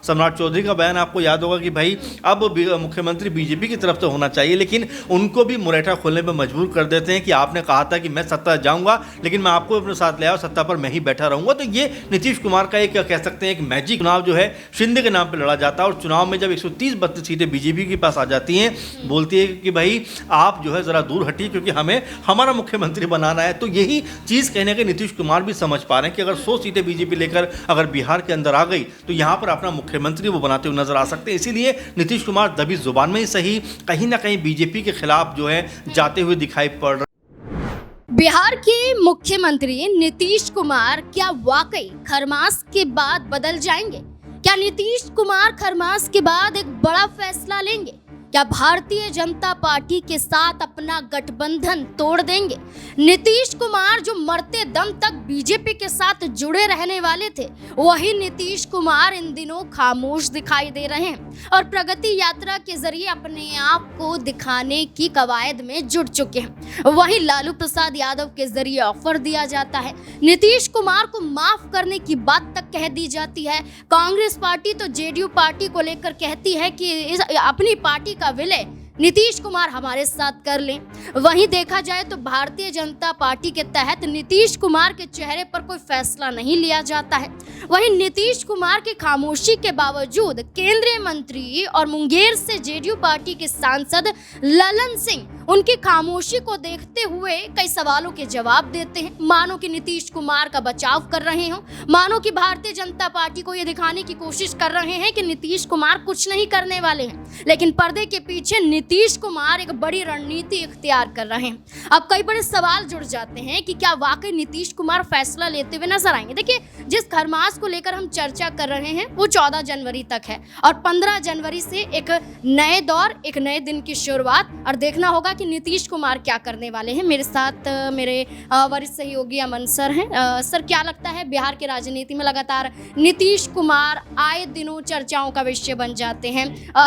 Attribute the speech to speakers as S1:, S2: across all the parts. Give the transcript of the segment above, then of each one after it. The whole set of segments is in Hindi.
S1: सम्राट चौधरी का बयान आपको याद होगा कि भाई अब मुख्यमंत्री बीजेपी की तरफ से होना चाहिए, लेकिन उनको भी मुरेठा खोलने पर मजबूर कर देते हैं कि आपने कहा था कि मैं सत्ता जाऊंगा लेकिन मैं आपको अपने साथ ले आऊँ, सत्ता पर मैं ही बैठा रहूंगा। तो ये नीतीश कुमार का एक कह सकते हैं एक मैजिक चुनाव जो है शिंदे के नाम पर लड़ा जाता है और चुनाव में जब 130-32 सीटें बीजेपी के पास आ जाती हैं, बोलती है कि भाई आप जो है ज़रा दूर हटिए क्योंकि हमें हमारा मुख्यमंत्री बनाना है। तो यही चीज़ कहने के नीतीश कुमार भी समझ पा रहे हैं कि अगर 100 सीटें बीजेपी लेकर अगर बिहार के अंदर आ गई तो यहाँ पर अपना मुख्यमंत्री वो बनाते हुए नजर आ सकते हैं। इसीलिए नीतीश कुमार दबी जुबान में ही सही कहीं ना कहीं बीजेपी के खिलाफ जो है जाते हुए दिखाई पड़ रहे।
S2: बिहार के मुख्यमंत्री नीतीश कुमार क्या वाकई खरमास के बाद बदल जाएंगे? क्या नीतीश कुमार खरमास के बाद एक बड़ा फैसला लेंगे? क्या भारतीय जनता पार्टी के साथ अपना गठबंधन तोड़ देंगे? नीतीश कुमार जो मरते दम तक बीजेपी के साथ जुड़े रहने वाले थे, वही नीतीश कुमार इन दिनों खामोश दिखाई दे रहे हैं और प्रगति यात्रा के जरिए अपने आप को दिखाने की कवायद में जुट चुके हैं। वहीं लालू प्रसाद यादव के जरिए ऑफर दिया जाता है, नीतीश कुमार को माफ करने की बात तक कह दी जाती है। कांग्रेस पार्टी तो जेडीयू पार्टी को लेकर कहती है कि अपनी पार्टी का विलय नीतीश कुमार हमारे साथ कर लें। वहीं देखा जाए तो भारतीय जनता पार्टी के तहत नीतीश कुमार के चेहरे पर कोई फैसला नहीं लिया जाता है। वहीं नीतीश कुमार की खामोशी के बावजूद केंद्रीय मंत्री और मुंगेर से जेडीयू पार्टी के सांसद ललन सिंह उनकी खामोशी को देखते हुए कई सवालों के जवाब देते हैं, मानो कि नीतीश कुमार का बचाव कर रहे हो, मानो कि भारतीय जनता पार्टी को यह दिखाने की कोशिश कर रहे हैं कि नीतीश कुमार कुछ नहीं करने वाले हैं, लेकिन पर्दे के पीछे नीतीश कुमार एक बड़ी रणनीति इख्तियार कर रहे हैं। अब कई बड़े सवाल जुड़ जाते हैं कि क्या वाकई नीतीश कुमार फैसला लेते हुए नजर आएंगे। देखिए, जिस खरमास को लेकर हम चर्चा कर रहे हैं वो 14 जनवरी तक है और 15 जनवरी से एक नए दौर, एक नए दिन की शुरुआत, और देखना होगा कि नीतीश कुमार क्या करने वाले हैं। मेरे साथ मेरे वरिष्ठ सहयोगी अमन सर हैं। सर, क्या लगता है बिहार की राजनीति में लगातार नीतीश कुमार आए दिनों चर्चाओं का विषय बन जाते हैं,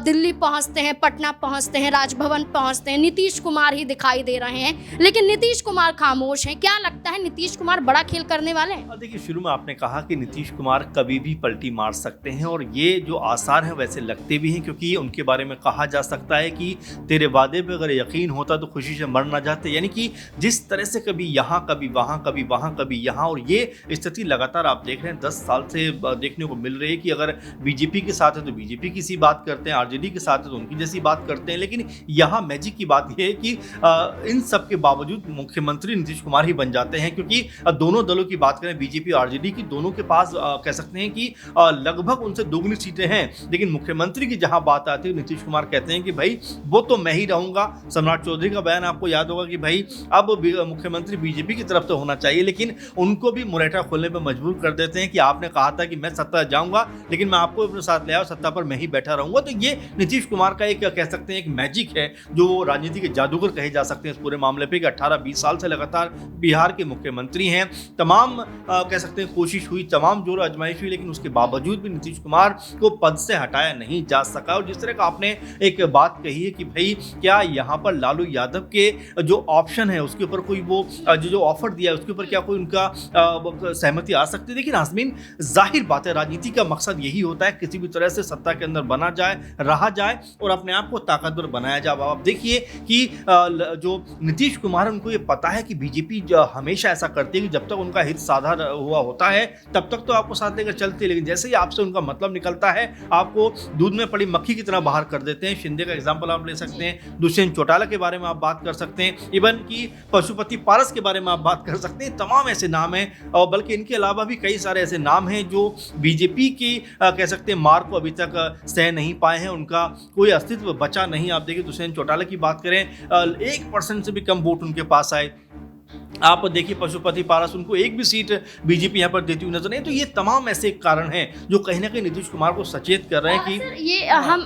S2: दिल्ली पहुंचते हैं, पटना पहुंचते हैं, राजभवन पहुंचते हैं, नीतीश कुमार ही दिखाई दे रहे हैं, लेकिन नीतीश कुमार खामोश हैं। क्या लगता है नीतीश कुमार बड़ा खेल करने वाले हैं?
S1: देखिए, शुरू में आपने कहा कि नीतीश कुमार कभी भी पलटी मार सकते हैं और ये जो आसार हैं वैसे लगते भी हैं, क्योंकि उनके बारे में कहा जा सकता है कि तेरे वादे पे अगर यकीन होता तो खुशी से मर ना जाते। यानी कि जिस तरह से कभी यहाँ कभी वहाँ, कभी वहाँ कभी यहाँ, और ये स्थिति लगातार आप देख रहे हैं 10 साल से देखने को मिल रही है कि अगर बीजेपी के साथ है तो बीजेपी की सी बात करते हैं, आरजेडी के साथ है तो उनकी जैसी बात करते हैं। लेकिन यहाँ मैजिक की बात यह है कि इन सब के बावजूद मुख्यमंत्री नीतीश कुमार ही बन जाते हैं, क्योंकि दोनों दलों की बात करें, बीजेपी और आरजेडी की, दोनों के पास कह सकते हैं कि लगभग उनसे दोगुनी सीटें हैं। लेकिन मुख्यमंत्री की जहां बात आती है नीतीश कुमार कहते हैं कि भाई वो तो मैं ही रहूंगा। सम्राट चौधरी का बयान आपको याद होगा कि भाई अब मुख्यमंत्री बीजेपी की तरफ से होना चाहिए, लेकिन उनको भी मुरेठा खोलने पर मजबूर कर देते हैं कि आपने कहा था कि मैं सत्ता जाऊंगा लेकिन मैं आपको अपने साथ ले आऊँ, सत्ता पर मैं ही बैठा रहूंगा। तो ये नीतीश कुमार का एक कह सकते हैं एक मैजिक है, जो राजनीति के जादूगर कहे जा सकते हैं इस पूरे मामले पे, कि 18-20 साल से लगातार बिहार के मुख्यमंत्री हैं। तमाम कह सकते हैं कोशिश हुई, तमाम जोर आजमाइश हुई, लेकिन उसके बावजूद भी नीतीश कुमार को पद से हटाया नहीं जा सका। और जिस तरह का आपने एक बात कही है कि भाई क्या यहाँ पर लालू यादव के जो ऑप्शन है उसके ऊपर कोई वो जो ऑफर दिया है उसके ऊपर क्या कोई उनका सहमति आ सकती है। लेकिन आजमीन, जाहिर बात है राजनीति का मकसद यही होता है किसी भी तरह से सत्ता के अंदर बना जाए, रहा जाए और अपने आप को ताकतवर बनाया जाए। आप देखिए कि जो नीतीश कुमार है उनको ये पता है कि बीजेपी हमेशा ऐसा करती है कि जब तक उनका हित साधा हुआ होता है तब तक तो आपको साथ लेकर चलती है, लेकिन जैसे ही आपसे उनका मतलब निकलता है आपको दूध में पड़ी मक्खी की तरह बाहर कर देते हैं। शिंदे का एग्जाम्पल आप ले सकते हैं, दुष्यंत चौटाला के बारे में आप बात कर सकते हैं, इवन की पशुपति पारस के बारे में आप बात कर सकते हैं। तमाम ऐसे नाम हैं और बल्कि इनके अलावा भी कई सारे ऐसे नाम हैं जो बीजेपी की कह सकते हैं मार को अभी तक सह नहीं पाए हैं, उनका कोई अस्तित्व बचा नहीं। आप देखिए दुष्यंत चौटाला की बात करें, 1% से भी कम वोट उनके पास आए। आप देखिए पशुपति पारस, उनको एक भी सीट बीजेपी यहाँ पर देती हुई नजर नहीं। तो ये तमाम ऐसे कारण हैं जो कहीं ना कहीं नीतीश कुमार को सचेत कर रहे हैं कि
S2: ये हम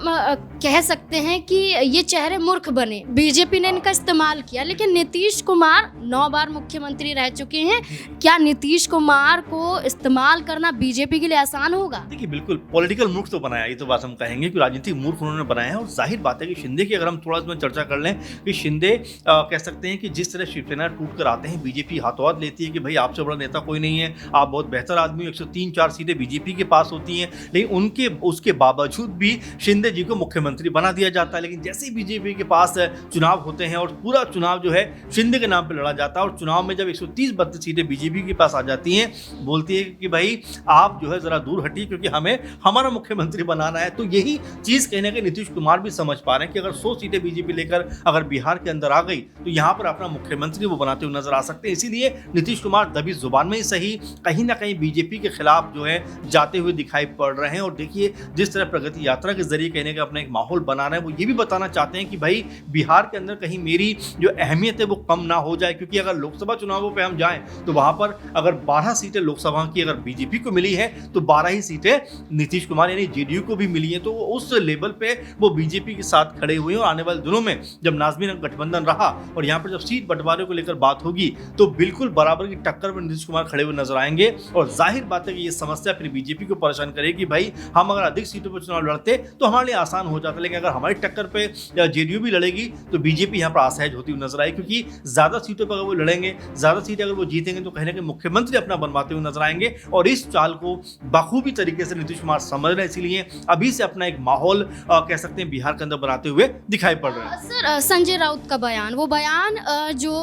S2: कह सकते हैं कि ये चेहरे मूर्ख बने, बीजेपी ने इनका इस्तेमाल किया, लेकिन नीतीश कुमार 9 बार मुख्यमंत्री रह चुके हैं। क्या नीतीश कुमार को इस्तेमाल करना बीजेपी के लिए आसान होगा?
S1: देखिए, बिल्कुल पॉलिटिकल मूर्ख तो बनाया, ये तो बात हम कहेंगे कि राजनीतिक मूर्ख उन्होंने बनाया है। और जाहिर बात है कि शिंदे की अगर हम थोड़ा इसमें चर्चा कर लें कि शिंदे कह सकते हैं कि जिस तरह शिवसेना टूट कर आते हैं कहीं बीजेपी हाथों हाथ लेती है कि भाई आपसे बड़ा नेता कोई नहीं है, आप बहुत बेहतर आदमी हो, 103-4 सीटें बीजेपी के पास होती हैं, लेकिन उसके बावजूद भी शिंदे जी को मुख्यमंत्री बना दिया जाता है। लेकिन जैसे ही बीजेपी के पास चुनाव होते हैं और पूरा चुनाव जो है शिंदे के नाम पर लड़ा जाता है और चुनाव में जब 130-32 सीटें बीजेपी के पास आ जाती हैं, बोलती है कि भाई आप जो है जरा दूर हटिए क्योंकि हमें हमारा मुख्यमंत्री बनाना है। तो यही चीज कहने के नीतीश कुमार भी समझ पा रहे हैं कि अगर 100 सीटें बीजेपी लेकर अगर बिहार के अंदर आ गई तो यहाँ पर अपना मुख्यमंत्री वो बनाते हुए नजर आ सकते हैं। इसीलिए नीतीश कुमार दबी जुबान में ही सही कहीं ना कहीं बीजेपी के खिलाफ जो है जाते हुए दिखाई पड़ रहे हैं। और देखिए जिस तरह प्रगति यात्रा के जरिए कहने का अपना एक माहौल बना रहे हैं, वो ये भी बताना चाहते हैं कि भाई बिहार के अंदर कहीं मेरी जो अहमियत है वो कम ना हो जाए, क्योंकि अगर लोकसभा चुनावों पे हम जाएं तो वहां पर अगर 12 सीटें लोकसभा की अगर बीजेपी को मिली है तो 12 ही सीटें नीतीश कुमार यानी जेडीयू को भी मिली है। तो उस लेवल पे वो बीजेपी के साथ खड़े हुए हैं और आने वाले दिनों में जब नाज़मीन गठबंधन रहा और यहाँ पर जब सीट बंटवारे को लेकर बात होगी तो बिल्कुल बराबर की टक्कर में नीतीश कुमार खड़े हुए नजर आएंगे। और जाहिर बात है कि ये समस्या फिर बीजेपी को परेशान करेगी। भाई हम अगर अधिक सीटों पर चुनाव लड़ते तो हमारे लिए आसान हो जाता, लेकिन अगर हमारी टक्कर पे जेडीयू भी लड़ेगी तो बीजेपी यहाँ पर असहज होती हुई नजर आएगी, क्योंकि ज्यादा सीटों पर अगर वो लड़ेंगे, ज्यादा सीटें अगर वो जीतेंगे तो कहीं ना कहीं मुख्यमंत्री अपना बनवाते हुए नजर आएंगे। और इस चाल को बखूबी तरीके से नीतीश कुमार समझ रहे हैं, इसीलिए अभी से अपना एक माहौल कह सकते हैं बिहार के अंदर बनाते हुए दिखाई पड़ रहे हैं।
S2: सर संजय राउत का बयान, वो बयान जो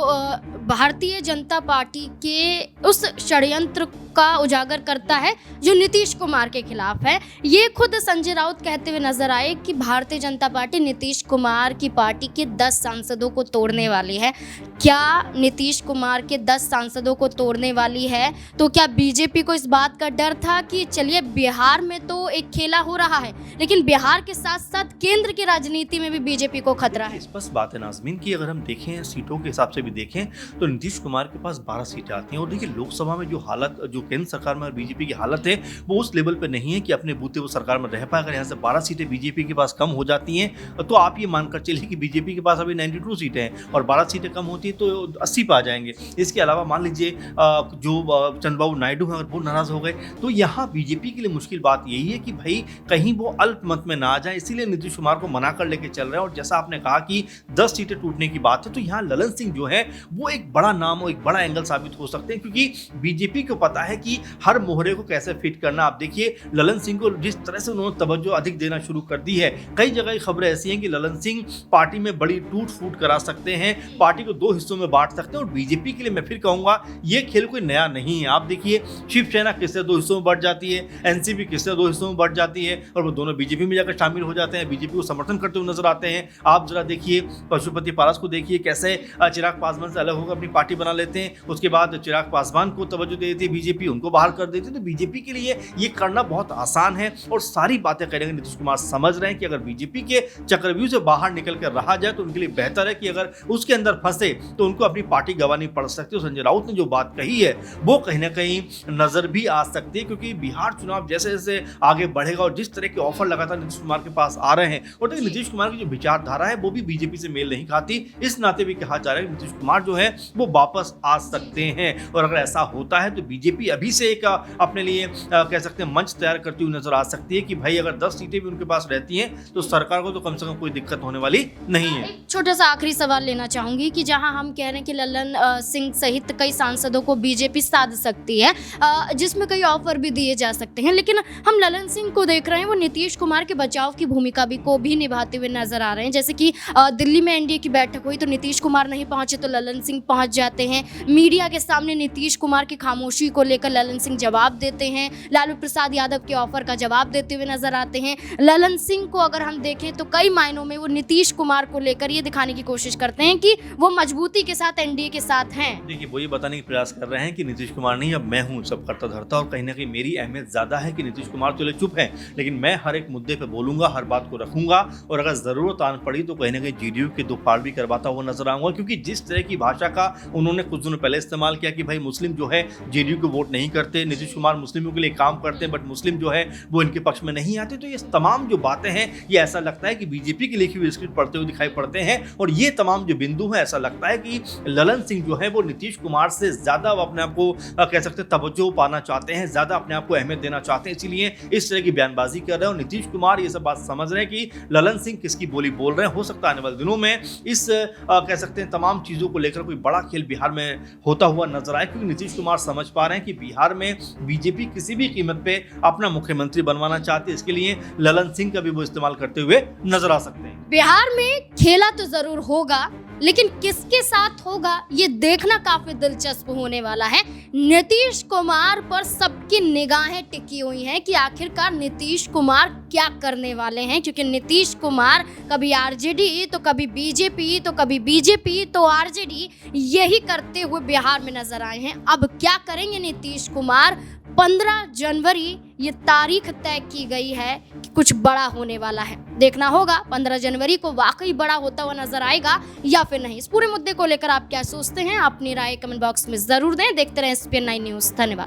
S2: भारतीय जनता पार्टी के उस षड्यंत्र का उजागर करता है जो नीतीश कुमार के खिलाफ है। ये खुद संजय राउत कहते हुए नजर आए कि भारतीय जनता पार्टी नीतीश कुमार की पार्टी के 10 सांसदों को तोड़ने वाली है। क्या नीतीश कुमार के 10 सांसदों को तोड़ने वाली है? तो क्या बीजेपी को इस बात का डर था कि चलिए बिहार में तो एक खेला हो रहा है, लेकिन बिहार के साथ साथ केंद्र की राजनीति में भी बीजेपी को खतरा है?
S1: स्पष्ट बात है नाज़मीन की अगर हम देखें सीटों के हिसाब से भी देखें तो नीतीश कुमार के पास 12 सीटें आती हैं। और देखिए लोकसभा में जो हालत, जो केंद्र सरकार में बीजेपी की हालत है वो उस लेवल पे नहीं है कि अपने बूते वो सरकार में रह पाए। अगर यहाँ से 12 सीटें बीजेपी के पास कम हो जाती हैं तो आप ये मानकर चलिए कि बीजेपी के पास अभी 92 सीटें हैं और 12 सीटें कम होती है तो 80 पे आ जाएंगे। इसके अलावा मान लीजिए जो चंद्रबाबू नायडू हैं अगर वो नाराज हो गए तो यहाँ बीजेपी के लिए मुश्किल बात यही है कि भाई कहीं वो अल्पमत में ना आ जाए, इसीलिए नीतीश कुमार को मना कर लेके चल रहे हैं। और जैसा आपने कहा कि 10 सीटें टूटने की बात है तो यहाँ ललन सिंह जो है वो एक बड़ा नाम और एक बड़ा एंगल साबित हो सकते हैं, क्योंकि बीजेपी को पता है कि हर मोहरे को कैसे फिट करना। आप देखिए ललन सिंह को जिस तरह से उन्होंने तवज्जो अधिक देना शुरू कर दी है, कई जगह खबरें ऐसी हैं कि ललन सिंह पार्टी में बड़ी टूट फूट करा सकते हैं, पार्टी को 2 हिस्सों में बांट सकते हैं। और बीजेपी के लिए मैं फिर कहूंगा ये खेल कोई नया नहीं है। आप देखिए शिवसेना किससे 2 हिस्सों में बढ़ जाती है, एनसीपी किससे 2 हिस्सों में बढ़ जाती है और वो दोनों बीजेपी में जाकर शामिल हो जाते हैं, बीजेपी को समर्थन करते हुए नजर आते हैं। आप जरा देखिए पशुपति पारस को देखिए कैसे चिराग पासवान से अलग होकर अपनी पार्टी बना लेते हैं, उसके बाद चिराग पासवान को तवज्जो दे देती है बीजेपी, उनको बाहर कर देती है। तो बीजेपी के लिए ये करना बहुत आसान है और सारी बातें करेंगे नीतीश कुमार समझ रहे हैं कि अगर बीजेपी के चक्रव्यूह से बाहर निकल कर रहा जाए तो उनके लिए बेहतर है कि अगर उसके अंदर फंसे तो उनको अपनी पार्टी गंवानी पड़ सकती है। संजय राउत ने जो बात कही है वो कहीं ना कहीं नजर भी आ सकती है, क्योंकि बिहार चुनाव जैसे जैसे आगे बढ़ेगा और जिस तरह के ऑफर लगातार नीतीश कुमार के पास आ रहे हैं और देखिए नीतीश कुमार की जो विचारधारा है वो भी बीजेपी से मेल नहीं खाती, इस नाते भी कहा जा रहा है कि नीतीश कुमार जो है वो वापस आ सकते हैं। और अगर ऐसा होता है तो बीजेपी अभी से एक अपने लिए कह सकते हैं मंच तैयार करती हुई नजर आ सकती है कि भाई अगर 10 सीटें भी उनके पास रहती हैं तो सरकार को तो कम से कम कोई दिक्कत होने वाली नहीं है।
S2: एक छोटा सा आखिरी सवाल लेना चाहूंगी कि जहां हम कह रहे हैं कि ललन सिंह सहित कई सांसदों को बीजेपी साध सकती है, जिसमें कई ऑफर भी दिए जा सकते हैं, लेकिन हम ललन सिंह को देख रहे हैं वो नीतीश कुमार के बचाव की भूमिका को भी निभाते हुए नजर आ रहे हैं। जैसे कि दिल्ली में एनडीए की बैठक हुई तो नीतीश कुमार नहीं पहुंचे तो ललन सिंह पहुंच जाते हैं, मीडिया के सामने नीतीश कुमार की खामोशी को लेकर ललन सिंह जवाब देते हैं, लालू प्रसाद यादव के ऑफर का जवाब देते हुए नजर आते हैं। ललन सिंह को अगर हम देखें तो कई मायनों में वो नीतीश कुमार को लेकर ये दिखाने की कोशिश करते हैं कि वो मजबूती के साथ एनडीए के साथ हैं।
S1: देखिए वो ये बताने की प्रयास कर रहे हैं कि नीतीश कुमार नहीं अब मैं हूँ सब करता धरता, और कहीं ना कहीं मेरी अहमियत ज्यादा है कि नीतीश कुमार चले चुप है लेकिन मैं हर एक मुद्दे पे बोलूंगा, हर बात को रखूंगा और अगर जरूरत आन पड़ी तो कहीं ना कहीं जेडीयू के 2 पार भी करवाता हुआ नजर आऊंगा। क्योंकि जिस तरह की भाषा का उन्होंने कुछ दिनों पहले इस्तेमाल किया कि भाई मुस्लिम जो है जेडीयू को वोट नहीं करते, नीतीश कुमार मुस्लिमों के लिए काम करते हैं बट मुस्लिम जो है वो इनके पक्ष में नहीं आते, तो ये तमाम जो बातें हैं ये ऐसा लगता है कि बीजेपी की लिखी हुई स्क्रिप्ट पढ़ते हुए दिखाई पड़ते हैं। और ये तमाम जो बिंदु हैं ऐसा लगता है कि ललन सिंह जो है वो नीतीश कुमार से ज्यादा अपने आप को कह सकते हैं तवज्जो पाना चाहते हैं, ज्यादा अपने आप को अहमियत देना चाहते हैं, इसीलिए इस तरह की बयानबाजी कर रहे हैं। और नीतीश कुमार ये सब बात समझ रहे हैं कि ललन सिंह किसकी बोली बोल रहे हैं। हो सकता है आने वाले दिनों में इस कह सकते हैं तमाम चीजों को लेकर कोई बड़ा खेल खेल बिहार में होता हुआ नजर आए, क्योंकि नीतीश कुमार समझ पा रहे हैं कि बिहार में बीजेपी किसी भी कीमत पे अपना मुख्यमंत्री बनवाना चाहती है। इसके लिए ललन सिंह का भी वो इस्तेमाल करते हुए नजर आ सकते हैं।
S2: बिहार में खेला तो जरूर होगा, लेकिन किसके साथ होगा ये देखना काफी दिलचस्प होने वाला है। नीतीश कुमार पर सबकी निगाहें टिकी हुई हैं कि आखिरकार नीतीश कुमार क्या करने वाले हैं, क्योंकि नीतीश कुमार कभी आरजेडी तो कभी बीजेपी तो कभी बीजेपी तो आरजेडी, यही करते हुए बिहार में नजर आए हैं। अब क्या करेंगे नीतीश कुमार? 15 जनवरी ये तारीख तय की गई है कि कुछ बड़ा होने वाला है। देखना होगा 15 जनवरी को वाकई बड़ा होता हुआ नजर आएगा या फिर नहीं। इस पूरे मुद्दे को लेकर आप क्या सोचते हैं? अपनी राय कमेंट बॉक्स में जरूर दें। देखते रहें SPN9 न्यूज़। धन्यवाद।